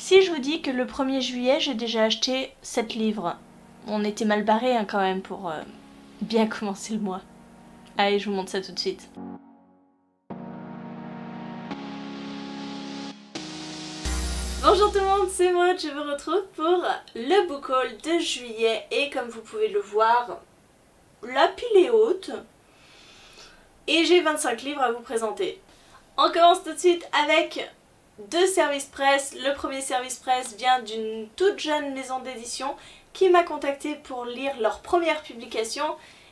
Si je vous dis que le 1er juillet, j'ai déjà acheté 7 livres, on était mal barré quand même pour bien commencer le mois. Allez, je vous montre ça tout de suite. Bonjour tout le monde, c'est Maud, je vous retrouve pour le book haul de juillet et comme vous pouvez le voir, la pile est haute et j'ai 25 livres à vous présenter. On commence tout de suite avec 2 services presse. Le premier service presse vient d'une toute jeune maison d'édition qui m'a contacté pour lire leur première publication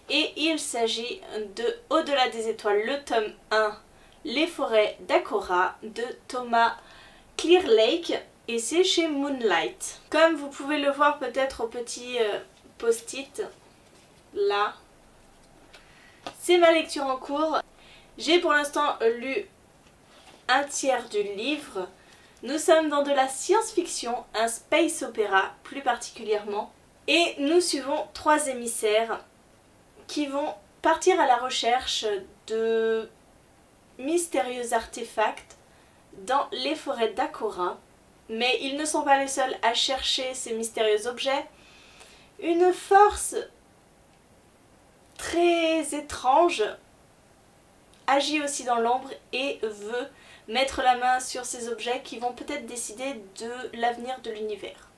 et il s'agit de Au-delà des étoiles, le tome 1, Les forêts d'Akora de Thomas Clearlake et c'est chez Moonlight. Comme vous pouvez le voir peut-être au petit post-it là, c'est ma lecture en cours. J'ai pour l'instant lu un tiers du livre. Nous sommes dans de la science-fiction, un space opéra plus particulièrement, et nous suivons 3 émissaires qui vont partir à la recherche de mystérieux artefacts dans les forêts d'Akora. Mais ils ne sont pas les seuls à chercher ces mystérieux objets. Une force très étrange agit aussi dans l'ombre et veut mettre la main sur ces objets qui vont peut-être décider de l'avenir de l'univers.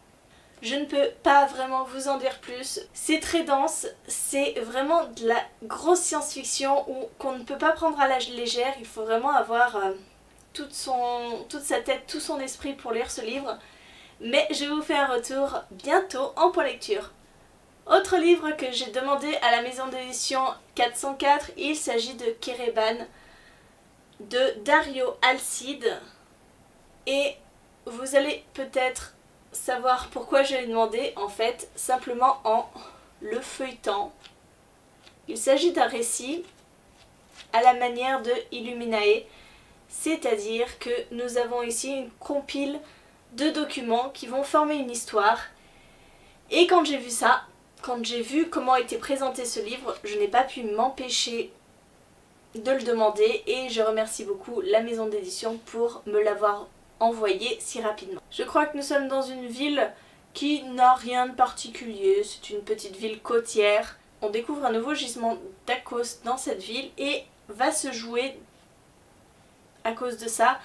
Je ne peux pas vraiment vous en dire plus, c'est très dense, c'est vraiment de la grosse science-fiction qu'on ne peut pas prendre à la légère, il faut vraiment avoir toute sa tête, tout son esprit pour lire ce livre, mais je vous fais un retour bientôt en point lecture. Autre livre que j'ai demandé à la maison d'édition 404, il s'agit de Kereban de Dario Alcide et vous allez peut-être savoir pourquoi je l'ai demandé en fait simplement en le feuilletant. Il s'agit d'un récit à la manière de Illuminae, c'est-à-dire que nous avons ici une compile de documents qui vont former une histoire et quand j'ai vu ça, quand j'ai vu comment était présenté ce livre, je n'ai pas pu m'empêcher de le demander et je remercie beaucoup la maison d'édition pour me l'avoir envoyé si rapidement. Je crois que nous sommes dans une ville qui n'a rien de particulier, c'est une petite ville côtière. On découvre un nouveau gisement d'Akos dans cette ville et va se jouer à cause de ça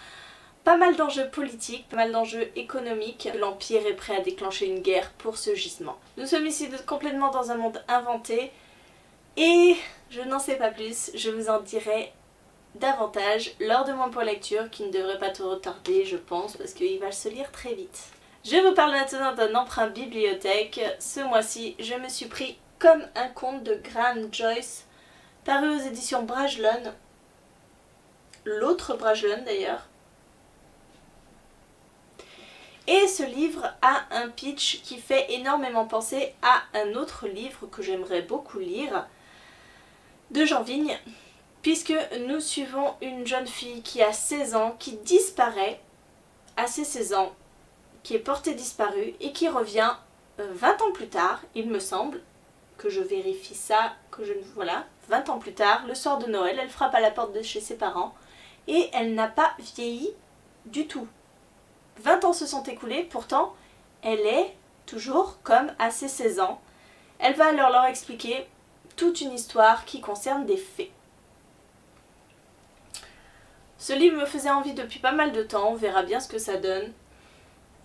pas mal d'enjeux politiques, pas mal d'enjeux économiques. L'Empire est prêt à déclencher une guerre pour ce gisement. Nous sommes ici complètement dans un monde inventé et je n'en sais pas plus, je vous en dirai davantage lors de mon point lecture qui ne devrait pas trop tarder je pense parce qu'il va se lire très vite. Je vous parle maintenant d'un emprunt bibliothèque. Ce mois-ci je me suis pris Comme un conte de Graham Joyce paru aux éditions Brajlon, l'autre Brajlon d'ailleurs. Et ce livre a un pitch qui fait énormément penser à un autre livre que j'aimerais beaucoup lire de Jean Vigne, puisque nous suivons une jeune fille qui a 16 ans, qui disparaît à ses 16 ans, qui est portée disparue et qui revient 20 ans plus tard, il me semble, que je vérifie ça, voilà, 20 ans plus tard, le soir de Noël, elle frappe à la porte de chez ses parents et elle n'a pas vieilli du tout. 20 ans se sont écoulés, pourtant elle est toujours comme à ses 16 ans. Elle va alors leur expliquer toute une histoire qui concerne des faits. Ce livre me faisait envie depuis pas mal de temps, on verra bien ce que ça donne.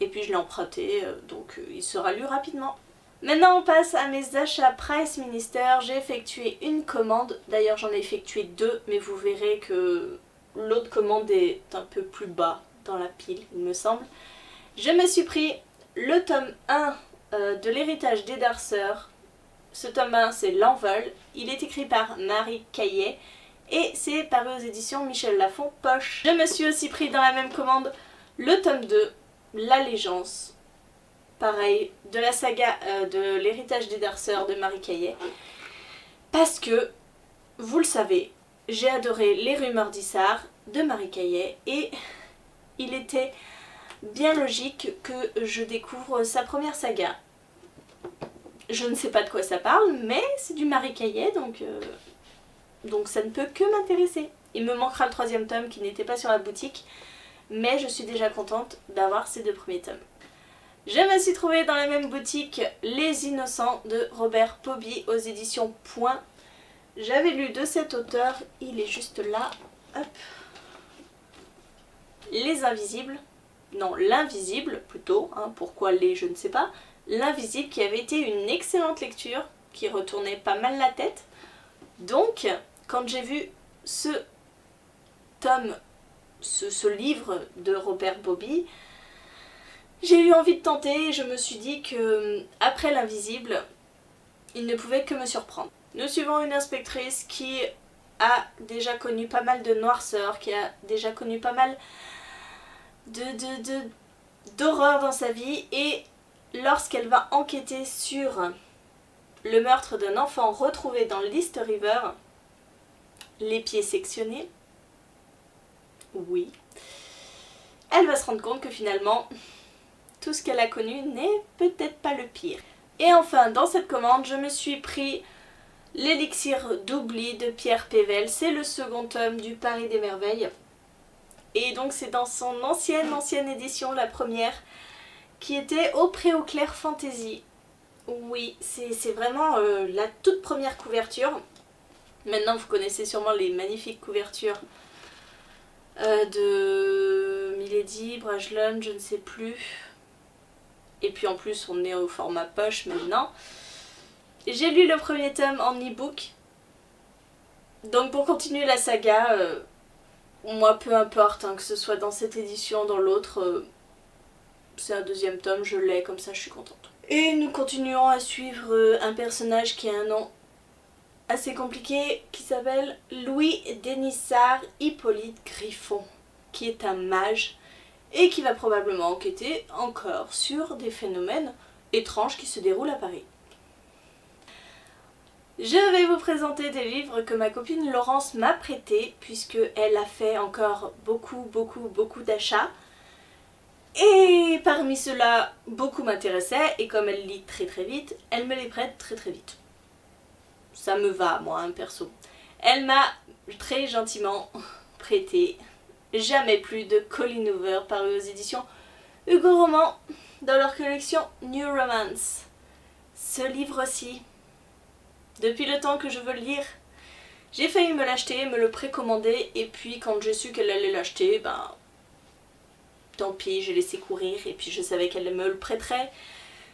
Et puis je l'ai emprunté, donc il sera lu rapidement. Maintenant on passe à mes achats Price Minister. J'ai effectué une commande, d'ailleurs j'en ai effectué 2, mais vous verrez que l'autre commande est un peu plus bas dans la pile, il me semble. Je me suis pris le tome 1 de l'héritage des Darceurs. Ce tome 1 c'est L'Envol, il est écrit par Marie Caillet et c'est paru aux éditions Michel Lafon Poche. Je me suis aussi pris dans la même commande le tome 2, L'Allégeance, pareil, de la saga de l'héritage des Darceurs de Marie Caillet, parce que, vous le savez, j'ai adoré Les Rumeurs d'Issar de Marie Caillet et il était bien logique que je découvre sa première saga. Je ne sais pas de quoi ça parle, mais c'est du Marie Caillet, donc ça ne peut que m'intéresser. Il me manquera le 3e tome qui n'était pas sur la boutique, mais je suis déjà contente d'avoir ces 2 premiers tomes. Je me suis trouvée dans la même boutique Les Innocents de Robert Poby aux éditions Point. J'avais lu de cet auteur, il est juste là. Hop. Les Invisibles. Non, L'Invisible plutôt, hein, pourquoi les je ne sais pas. L'Invisible qui avait été une excellente lecture, qui retournait pas mal la tête. Donc, quand j'ai vu ce tome, ce livre de Robert Poby, j'ai eu envie de tenter et je me suis dit que après L'Invisible, il ne pouvait que me surprendre. Nous suivons une inspectrice qui a déjà connu pas mal de noirceur, qui a déjà connu pas mal d'horreur dans sa vie, et lorsqu'elle va enquêter sur le meurtre d'un enfant retrouvé dans l'East River, les pieds sectionnés, oui, elle va se rendre compte que finalement tout ce qu'elle a connu n'est peut-être pas le pire. Et enfin, dans cette commande, je me suis pris L'Élixir d'oubli de Pierre Pével. C'est le second tome du Paris des Merveilles. Et donc c'est dans son ancienne édition, la première, qui était au Pré-au-Clair Fantasy. Oui, c'est vraiment la toute première couverture. Maintenant vous connaissez sûrement les magnifiques couvertures de Milady, Brajlon, je ne sais plus. Et puis en plus on est au format poche maintenant. J'ai lu le premier tome en e-book. Donc pour continuer la saga, moi peu importe, hein, que ce soit dans cette édition ou dans l'autre, c'est un deuxième tome, je l'ai, comme ça je suis contente. Et nous continuons à suivre un personnage qui a un nom assez compliqué, qui s'appelle Louis Dénissard Hippolyte Griffon, qui est un mage et qui va probablement enquêter encore sur des phénomènes étranges qui se déroulent à Paris. Je vais vous présenter des livres que ma copine Laurence m'a prêtés, puisque elle a fait encore beaucoup d'achats. Et parmi ceux-là, beaucoup m'intéressaient, et comme elle lit très vite, elle me les prête très vite. Ça me va, moi, hein, perso. Elle m'a très gentiment prêté Jamais plus de Colleen Hoover, paru aux éditions Hugo Roman, dans leur collection New Romance. Ce livre-ci, depuis le temps que je veux le lire, j'ai failli me l'acheter, me le précommander, et puis quand j'ai su qu'elle allait l'acheter, ben tant pis, j'ai laissé courir, et puis je savais qu'elle me le prêterait.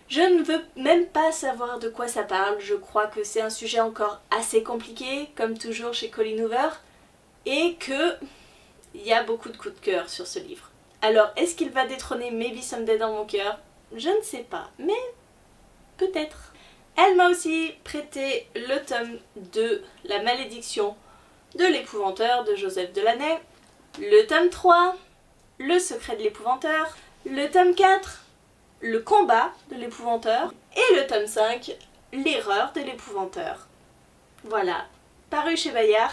Je ne veux même pas savoir de quoi ça parle, je crois que c'est un sujet encore assez compliqué, comme toujours chez Colleen Hoover, et que il y a beaucoup de coups de cœur sur ce livre. Alors, est-ce qu'il va détrôner Maybe Someday dans mon cœur? Je ne sais pas, mais peut-être. Elle m'a aussi prêté le tome 2, La malédiction de l'épouvanteur de Joseph Delaney, le tome 3, Le secret de l'épouvanteur, le tome 4, Le combat de l'épouvanteur, et le tome 5, L'erreur de l'épouvanteur. Voilà, paru chez Bayard.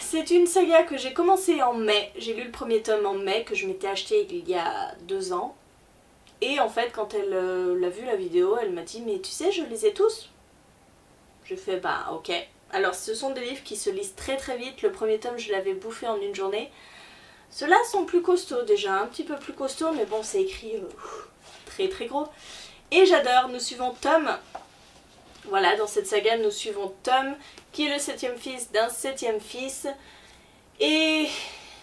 C'est une saga que j'ai commencé en mai, j'ai lu le premier tome en mai, que je m'étais acheté il y a 2 ans. Et en fait, quand elle a vu la vidéo, elle m'a dit « Mais tu sais, je les ai tous ?» Je fais « Bah ok ». Alors ce sont des livres qui se lisent très vite, le premier tome je l'avais bouffé en une journée. Ceux-là sont plus costauds déjà, un petit peu plus costauds, mais bon c'est écrit très gros. Et j'adore, nous suivons Tom. Voilà, dans cette saga nous suivons Tom, qui est le 7e fils d'un 7e fils. Et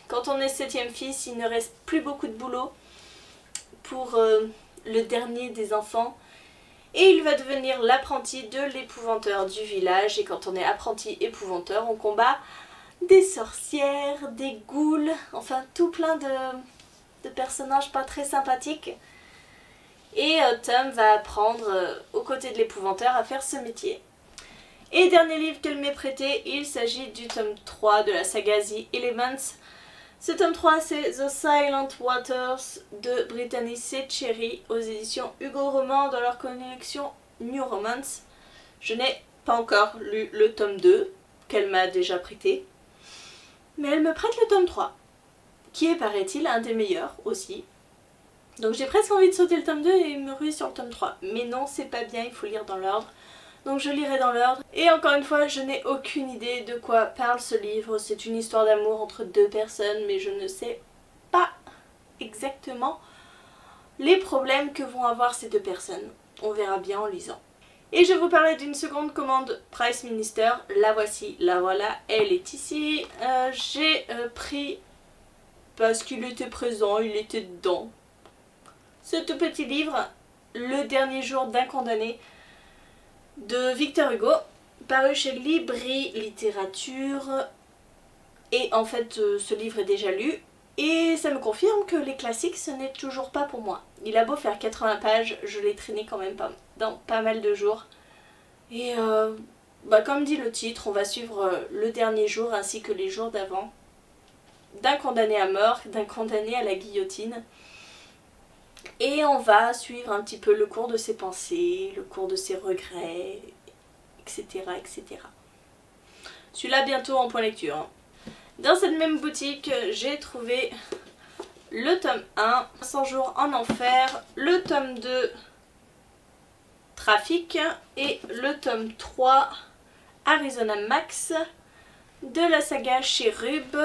quand on est 7e fils, il ne reste plus beaucoup de boulot pour le dernier des enfants. Et il va devenir l'apprenti de l'épouvanteur du village. Et quand on est apprenti épouvanteur, on combat des sorcières, des ghouls, enfin tout plein de personnages pas très sympathiques. Et Tom va apprendre aux côtés de l'épouvanteur à faire ce métier. Et dernier livre qu'elle m'ait prêté, il s'agit du tome 3 de la saga The Elements. Ce tome 3 c'est The Silent Waters de Brittany Setcheri aux éditions Hugo Roman dans leur collection New Romance. Je n'ai pas encore lu le tome 2 qu'elle m'a déjà prêté. Mais elle me prête le tome 3, qui est paraît-il un des meilleurs aussi. Donc j'ai presque envie de sauter le tome 2 et me ruer sur le tome 3. Mais non, c'est pas bien, il faut lire dans l'ordre. Donc je lirai dans l'ordre. Et encore une fois, je n'ai aucune idée de quoi parle ce livre. C'est une histoire d'amour entre 2 personnes, mais je ne sais pas exactement les problèmes que vont avoir ces deux personnes. On verra bien en lisant. Et je vais vous parler d'une seconde commande Price Minister. La voici, la voilà, elle est ici. J'ai pris, parce qu'il était présent, il était dedans, ce tout petit livre, Le dernier jour d'un condamné, de Victor Hugo, paru chez Libri Littérature. Et en fait, ce livre est déjà lu. Et ça me confirme que les classiques, ce n'est toujours pas pour moi. Il a beau faire 80 pages, je l'ai traîné quand même dans pas mal de jours. Et comme dit le titre, on va suivre le dernier jour ainsi que les jours d'avant d'un condamné à mort, d'un condamné à la guillotine. Et on va suivre un petit peu le cours de ses pensées, le cours de ses regrets, etc. etc. Celui-là bientôt en point lecture. Hein. Dans cette même boutique, j'ai trouvé le tome 1, 100 jours en enfer, le tome 2, Trafic, et le tome 3, Arizona Max, de la saga Cherub,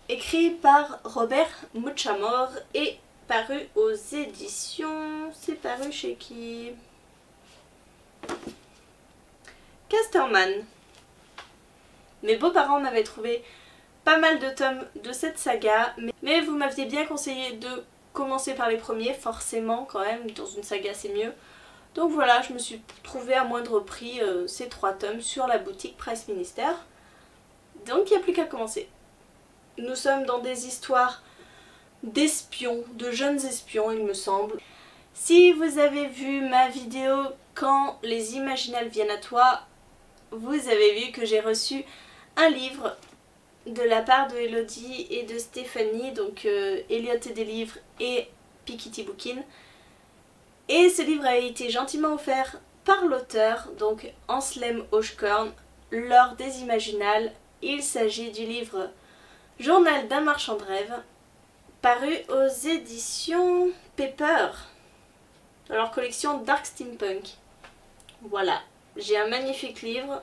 écrit par Robert Muchamore et paru aux éditions... C'est paru chez qui? Casterman. Mes beaux-parents m'avaient trouvé pas mal de tomes de cette saga, mais vous m'aviez bien conseillé de commencer par les premiers, forcément quand même, dans une saga c'est mieux. Donc voilà, je me suis trouvé à moindre prix ces 3 tomes sur la boutique Price Minister. Donc il n'y a plus qu'à commencer. Nous sommes dans des histoires d'espions, de jeunes espions il me semble. Si vous avez vu ma vidéo Quand les Imaginales viennent à toi, vous avez vu que j'ai reçu un livre de la part de Elodie et de Stéphanie, donc Elliot et des livres et Pikiti Bookin. Et ce livre a été gentiment offert par l'auteur, donc Anselm Hochkorn, lors des Imaginales. Il s'agit du livre Journal d'un marchand de rêves, paru aux éditions Pepper, dans leur collection Dark Steampunk. Voilà, j'ai un magnifique livre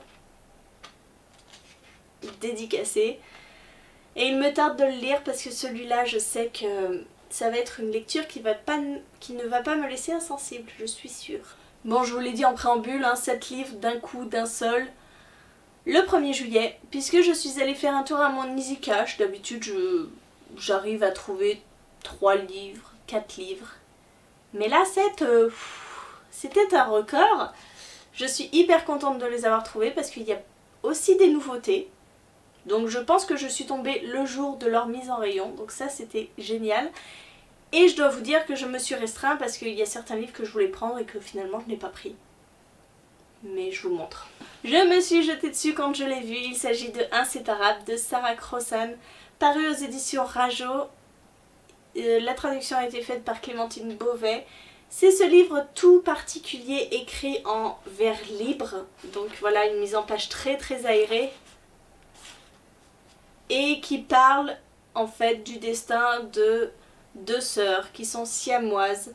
dédicacé. Et il me tarde de le lire parce que celui-là, je sais que ça va être une lecture qui ne va pas me laisser insensible, je suis sûre. Bon, je vous l'ai dit en préambule, 7 livres d'un coup, d'un seul, le 1er juillet, puisque je suis allée faire un tour à mon Easy Cash. D'habitude, j'arrive à trouver 3 livres, 4 livres. Mais là, c'était un record. Je suis hyper contente de les avoir trouvés parce qu'il y a aussi des nouveautés. Donc je pense que je suis tombée le jour de leur mise en rayon, donc ça c'était génial. Et je dois vous dire que je me suis restreint parce qu'il y a certains livres que je voulais prendre et que finalement je n'ai pas pris. Mais je vous montre. Je me suis jetée dessus quand je l'ai vu, il s'agit de Inséparable de Sarah Crossan, paru aux éditions Rajo. La traduction a été faite par Clémentine Beauvais. C'est ce livre tout particulier écrit en vers libre, donc voilà une mise en page très très aérée. Et qui parle en fait du destin de 2 sœurs qui sont siamoises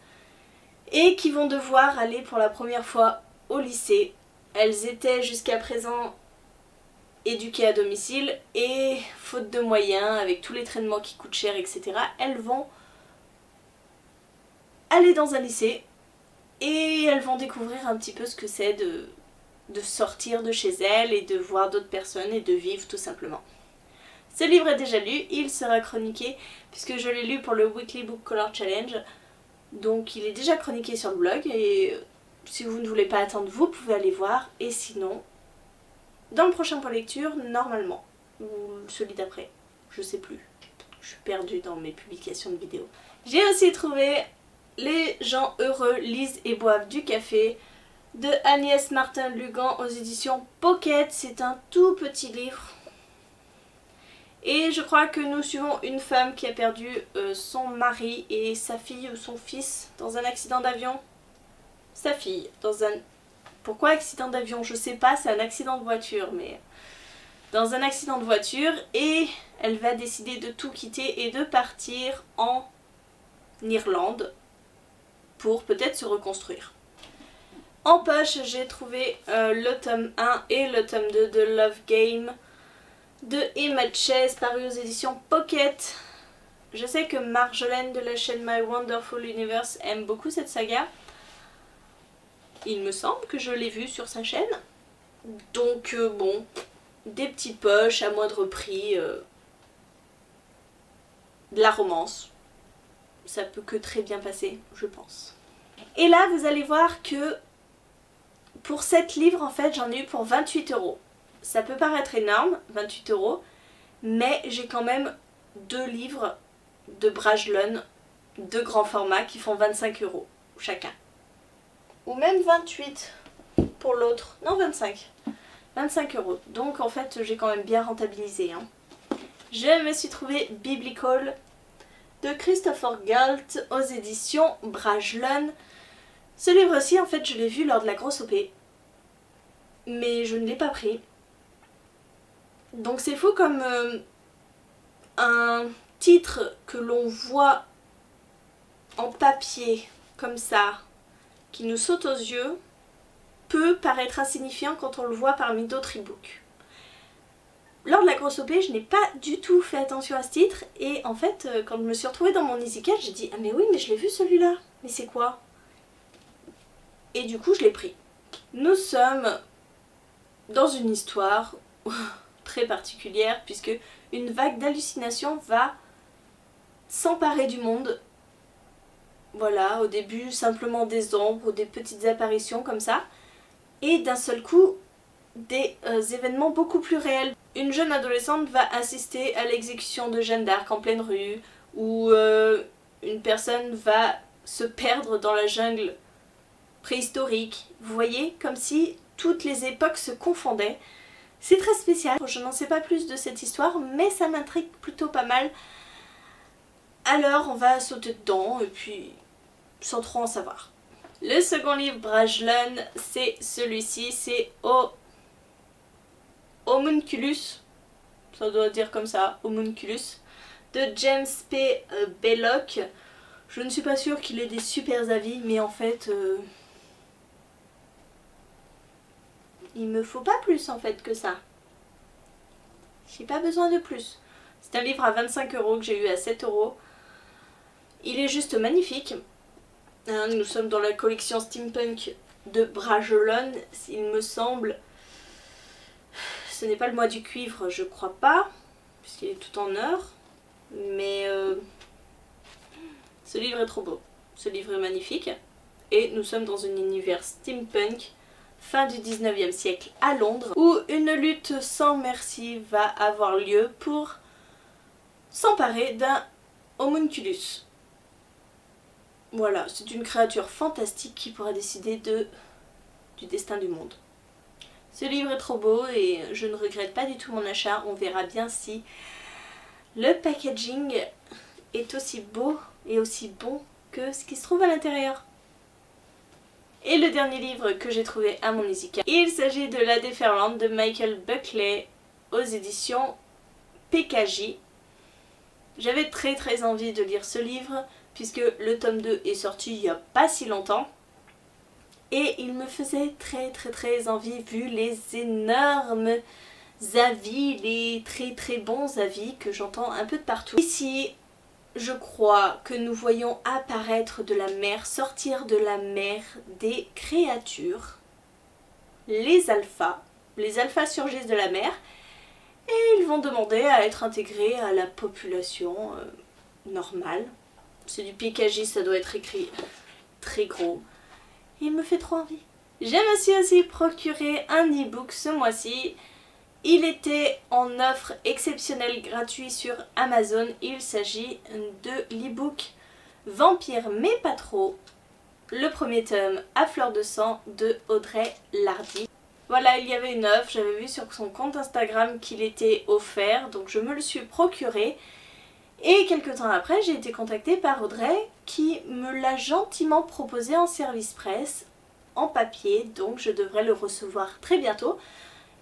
et qui vont devoir aller pour la première fois au lycée. Elles étaient jusqu'à présent éduquées à domicile et faute de moyens, avec tous les traitements qui coûtent cher, etc., elles vont aller dans un lycée et elles vont découvrir un petit peu ce que c'est de sortir de chez elles et de voir d'autres personnes et de vivre tout simplement. Ce livre est déjà lu, il sera chroniqué puisque je l'ai lu pour le Weekly Book Color Challenge. Donc il est déjà chroniqué sur le blog et si vous ne voulez pas attendre, vous pouvez aller voir. Et sinon, dans le prochain point lecture, normalement, ou celui d'après, je sais plus. Je suis perdue dans mes publications de vidéos. J'ai aussi trouvé Les gens heureux lisent et boivent du café de Agnès Martin-Lugan aux éditions Pocket. C'est un tout petit livre. Et je crois que nous suivons une femme qui a perdu son mari et sa fille ou son fils dans un accident d'avion. Sa fille dans un... Pourquoi accident d'avion? Je sais pas, c'est un accident de voiture, mais... Dans un accident de voiture, et elle va décider de tout quitter et de partir en Irlande pour peut-être se reconstruire. En poche, j'ai trouvé le tome 1 et le tome 2 de Love Game de Emma Chase, paru aux éditions Pocket. Je sais que Marjolaine de la chaîne My Wonderful Universe aime beaucoup cette saga. Il me semble que je l'ai vue sur sa chaîne. Donc bon, des petites poches à moindre prix, de la romance. Ça peut que très bien passer, je pense. Et là, vous allez voir que pour 7 livres, en fait, j'en ai eu pour 28 €. Ça peut paraître énorme, 28 €, mais j'ai quand même 2 livres de Brajlön de grand format qui font 25 € chacun. Ou même 28 pour l'autre. Non, 25. 25 €. Donc en fait, j'ai quand même bien rentabilisé. Hein. Je me suis trouvé Biblical de Christopher Galt aux éditions Brajlön. Ce livre-ci, en fait, je l'ai vu lors de la grosse OP. Mais je ne l'ai pas pris. Donc c'est fou comme un titre que l'on voit en papier, comme ça, qui nous saute aux yeux, peut paraître insignifiant quand on le voit parmi d'autres e-books. Lors de la grosse OP, je n'ai pas du tout fait attention à ce titre et en fait, quand je me suis retrouvée dans mon EasyCat, j'ai dit « Ah mais oui, mais je l'ai vu celui-là, mais c'est quoi ?» Et du coup, je l'ai pris. Nous sommes dans une histoire très particulière puisque une vague d'hallucinations va s'emparer du monde. Voilà, au début simplement des ombres ou des petites apparitions comme ça. Et d'un seul coup, des événements beaucoup plus réels. Une jeune adolescente va assister à l'exécution de Jeanne d'Arc en pleine rue, ou une personne va se perdre dans la jungle préhistorique. Vous voyez, comme si toutes les époques se confondaient. C'est très spécial. Je n'en sais pas plus de cette histoire, mais ça m'intrigue plutôt pas mal. Alors on va sauter dedans, et puis sans trop en savoir. Le second livre Brajlön, c'est celui-ci, c'est Homunculus, ça doit dire comme ça, Homunculus, de James P. Belloc. Je ne suis pas sûre qu'il ait des super avis, mais en fait, il me faut pas plus en fait que ça. J'ai pas besoin de plus. C'est un livre à 25 € que j'ai eu à 7 €. Il est juste magnifique. Nous sommes dans la collection Steampunk de Brajlön, il me semble. Ce n'est pas le mois du cuivre, je crois pas, puisqu'il est tout en or. Mais ce livre est trop beau. Ce livre est magnifique. Et nous sommes dans un univers steampunk, fin du 19e siècle à Londres, où une lutte sans merci va avoir lieu pour s'emparer d'un homunculus. Voilà, c'est une créature fantastique qui pourra décider du destin du monde. Ce livre est trop beau et je ne regrette pas du tout mon achat. On verra bien si le packaging est aussi beau et aussi bon que ce qui se trouve à l'intérieur. Et le dernier livre que j'ai trouvé à mon EasyCat, il s'agit de La Déferlante de Michael Buckley aux éditions PKJ. J'avais très envie de lire ce livre puisque le tome 2 est sorti il n'y a pas si longtemps. Et il me faisait très envie vu les énormes avis, les très bons avis que j'entends un peu de partout. Ici, je crois que nous voyons apparaître de la mer, sortir de la mer des créatures, les alphas. Les alphas surgissent de la mer et ils vont demander à être intégrés à la population normale. C'est du PKJ, ça doit être écrit très gros. Il me fait trop envie. Je me suis aussi procuré un e-book ce mois-ci. Il était en offre exceptionnelle gratuit sur Amazon. Il s'agit de l'e-book Vampire mais pas trop. Le premier tome à fleur de sang de Audrey Lardy. Voilà, il y avait une offre, j'avais vu sur son compte Instagram qu'il était offert, donc je me le suis procuré. Et quelques temps après, j'ai été contactée par Audrey qui me l'a gentiment proposé en service presse, en papier, donc je devrais le recevoir très bientôt.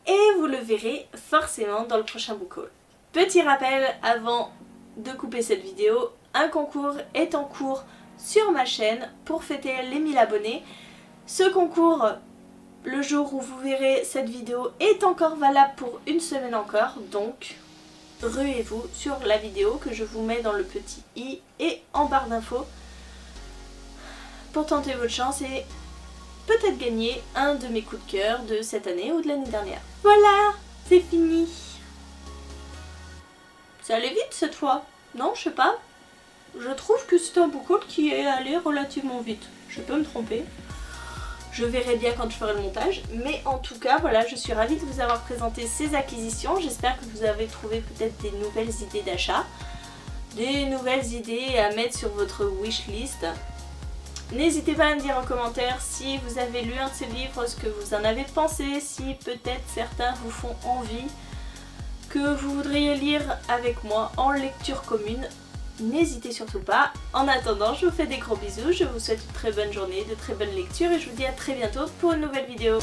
Et vous le verrez forcément dans le prochain book haul. Petit rappel avant de couper cette vidéo, un concours est en cours sur ma chaîne pour fêter les 1000 abonnés. Ce concours, le jour où vous verrez cette vidéo, est encore valable pour une semaine encore, donc ruez-vous sur la vidéo que je vous mets dans le petit i et en barre d'infos pour tenter votre chance et peut-être gagner un de mes coups de cœur de cette année ou de l'année dernière. Voilà, c'est fini. Ça allait vite cette fois, non? Je sais pas. Je trouve que c'est un book haul qui est allé relativement vite. Je peux me tromper. Je verrai bien quand je ferai le montage. Mais en tout cas, voilà, je suis ravie de vous avoir présenté ces acquisitions. J'espère que vous avez trouvé peut-être des nouvelles idées d'achat. Des nouvelles idées à mettre sur votre wishlist. N'hésitez pas à me dire en commentaire si vous avez lu un de ces livres, ce que vous en avez pensé, si peut-être certains vous font envie, que vous voudriez lire avec moi en lecture commune. N'hésitez surtout pas. En attendant, je vous fais des gros bisous, je vous souhaite une très bonne journée, de très bonnes lectures et je vous dis à très bientôt pour une nouvelle vidéo.